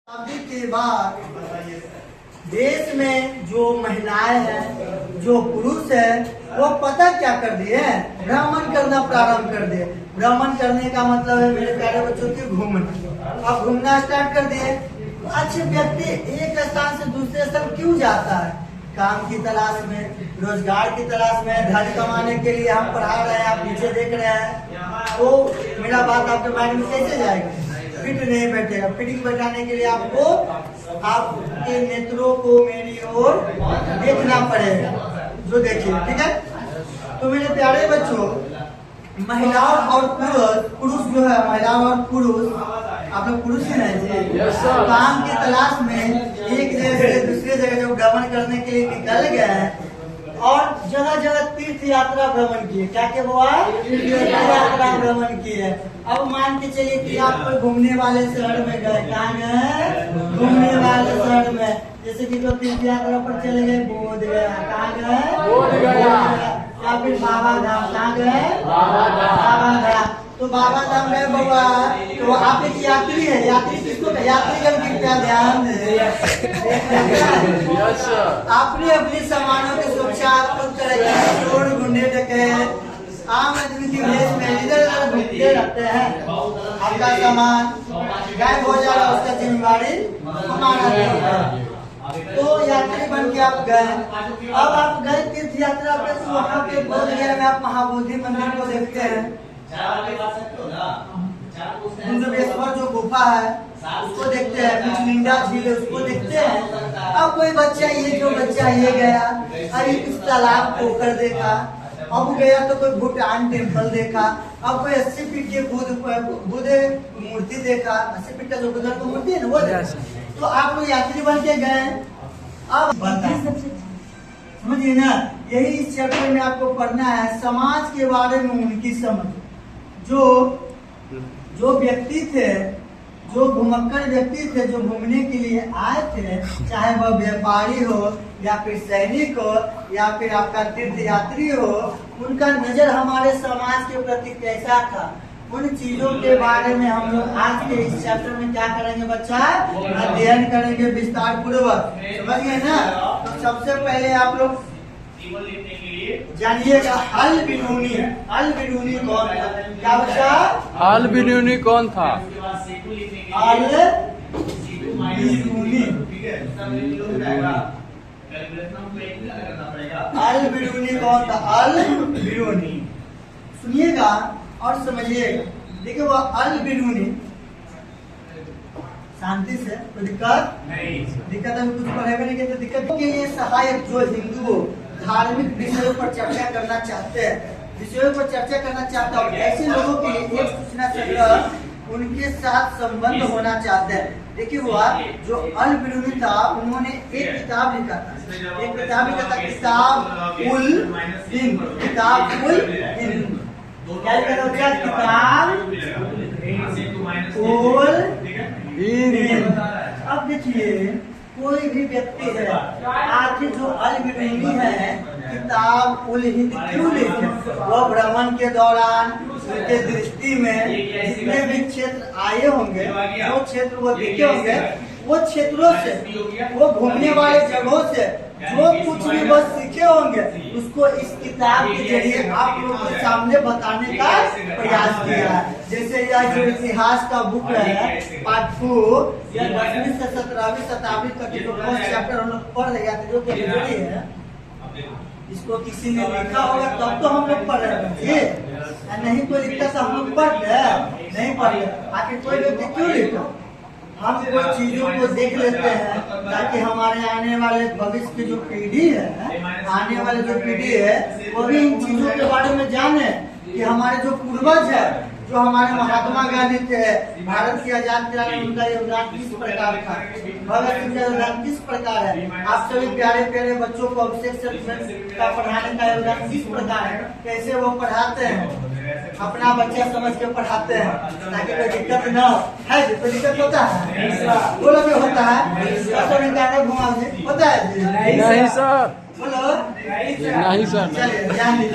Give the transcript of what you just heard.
शादी के बाद देश में जो महिलाएं हैं, जो पुरुष है, वो पता क्या कर दिए, भ्रमण करना प्रारंभ कर दिए। भ्रमण करने का मतलब है मेरे प्यारे बच्चों की घूमना। अब घूमना स्टार्ट कर दिए। अच्छे व्यक्ति एक स्थान से दूसरे स्थान क्यों जाता है? काम की तलाश में, रोजगार की तलाश में, धन कमाने के लिए हम पढ़ा रहे हैं, आप पीछे देख रहे हैं, तो मेरा बात आपके माइंड में कैसे जाएगा? फिट नहीं बैठेगा। फिटिंग बैठाने के लिए आपको आपके नेत्रों को मेरी ओर देखना पड़ेगा। जो देखिए, ठीक है। तो मेरे प्यारे बच्चों, महिलाओं और पुरुष जो है, महिलाओं और पुरुष, आप लोग पुरुष ही नहीं थे, काम की तलाश में एक जगह से दूसरे जगह जो भ्रमण करने के लिए निकल गए हैं और जगह जगह तीर्थ यात्रा भ्रमण किए। क्या क्या हुआ? तीर्थ यात्रा भ्रमण किए। अब मान के चलिए कि आप कोई घूमने वाले शहर में गए। कहाँ गए? घूमने वाले शहर में। जैसे कि जो तीर्थ यात्रा पर चले गए, बोध गया। कहाँ गए? या फिर बाबा धाम। कहाँ गए? बाबा धाम। तो बाबा धाम गए बाबा, तो आप एक यात्री है। यात्री किसको? यात्रीगण की क्या ध्यान है? आपने अपने सामानों की सुरक्षा चोर गुंडे डकैत आम आदमी की भेष में इधर उधर घूमते रहते हैं। आपका सामान गायब हो जा रहा है, उसका जिम्मेवारी हमारा है। तो यात्री बन के आप गए। अब आप गए तीर्थ यात्रा पे, तो वहाँ पे बोध गया में आप महाबोधि मंदिर को देखते हैं। कुंडलेश्वर जो गुफा है उसको देखते हैं, पिछलिंगा झील है उसको देखते हैं। अब कोई बच्चा ये गया, अरे इस तालाब पोखर देखा। अब गया तो कोई भूटान टेम्पल देखा। अब कोई 80 फीट के बुद्ध मूर्ति देखा। 80 फीट का जो बुद्ध की मूर्ति है ना, वो तो आप लोग यात्री बन के गए। अब समझिए ना, यही इस चैप्टर में आपको पढ़ना है, समाज के बारे में उनकी समझ। जो व्यक्ति थे, जो घुमक्कड़ व्यक्ति थे, जो घूमने के लिए आए थे, चाहे वह व्यापारी हो या फिर सैनिक हो या फिर आपका तीर्थ यात्री हो, उनका नजर हमारे समाज के प्रति कैसा था, उन चीजों के बारे में हम लोग आज के इस चैप्टर में क्या करेंगे बच्चा? अध्ययन करेंगे विस्तार पूर्वक। समझिए ना। तो सबसे पहले आप लोग जानिएगा अल-बिरूनी कौन था? क्या बच्चा? अल-बिरूनी कौन था? अल-बिरूनी कौन था? अल-बिरूनी सुनिएगा और समझिएगा। देखिए वो अल-बिरूनी, शांति से, कोई दिक्कत नहीं। दिक्कत है कुछ पढ़ेगा नहीं तो दिक्कत के लिए सहायक जो हिंदुओं धार्मिक विषयों पर चर्चा करना चाहते हैं, और ऐसे लोगों के लिए एक सूचना संग्रह उनके साथ संबंध होना चाहते हैं। देखिए हुआ जो अल-बिरूनी था, उन्होंने एक किताब लिखा था। किताब उल हिंद। क्या लिखा था? किताब उल हिंद। अब देखिए कोई भी व्यक्ति है, आखिर जो अल-बिरूनी है, किताब उल हिंद क्यों लिखे? वो भ्रमण के दौरान उनके दृष्टि में जितने भी क्षेत्र आए होंगे, जो क्षेत्र वो देखे होंगे, वो क्षेत्रों से, वो घूमने वाले जगहों से जो कुछ भी वो सीखे होंगे, उसको इस किताब के जरिए आप लोगों के सामने बताने का प्रयास किया है। जैसे यह जो इतिहास का बुक है, पार्ट 2, यह 10वीं से 17वीं शताब्दी तक जो फर्स्ट चैप्टर हम लोग पढ़ रहे हैं, इसको किसी ने लिखा होगा तब तो हम लोग पढ़ रहे हैं। नहीं कोई लिखता तो हम लोग पढ़ रहे नहीं पढ़ रहे। आखिर कोई व्यक्ति क्यों लिखा? हम कोई चीजों को देख लेते हैं ताकि हमारे आने वाले भविष्य की जो पीढ़ी है, वो भी इन चीजों के बारे में जाने कि हमारे जो पूर्वज है, जो हमारे महात्मा गांधी थे, भारत की आजाद कराने में उनका योगदान किस प्रकार था, भगत सिंह का योगदान किस प्रकार है, आप सभी प्यारे प्यारे बच्चों को अभिषेक का पढ़ाने का योगदान किस प्रकार है, कैसे वो पढ़ाते हैं, अपना बच्चा समझ के पढ़ाते हैं ताकि कोई दिक्कत न हो। है कोई दिक्कत होता है? बोलो भी होता है। घुमा होता है? नहीं सर। बोलो नहीं सर। चलिए ध्यान दीजिए।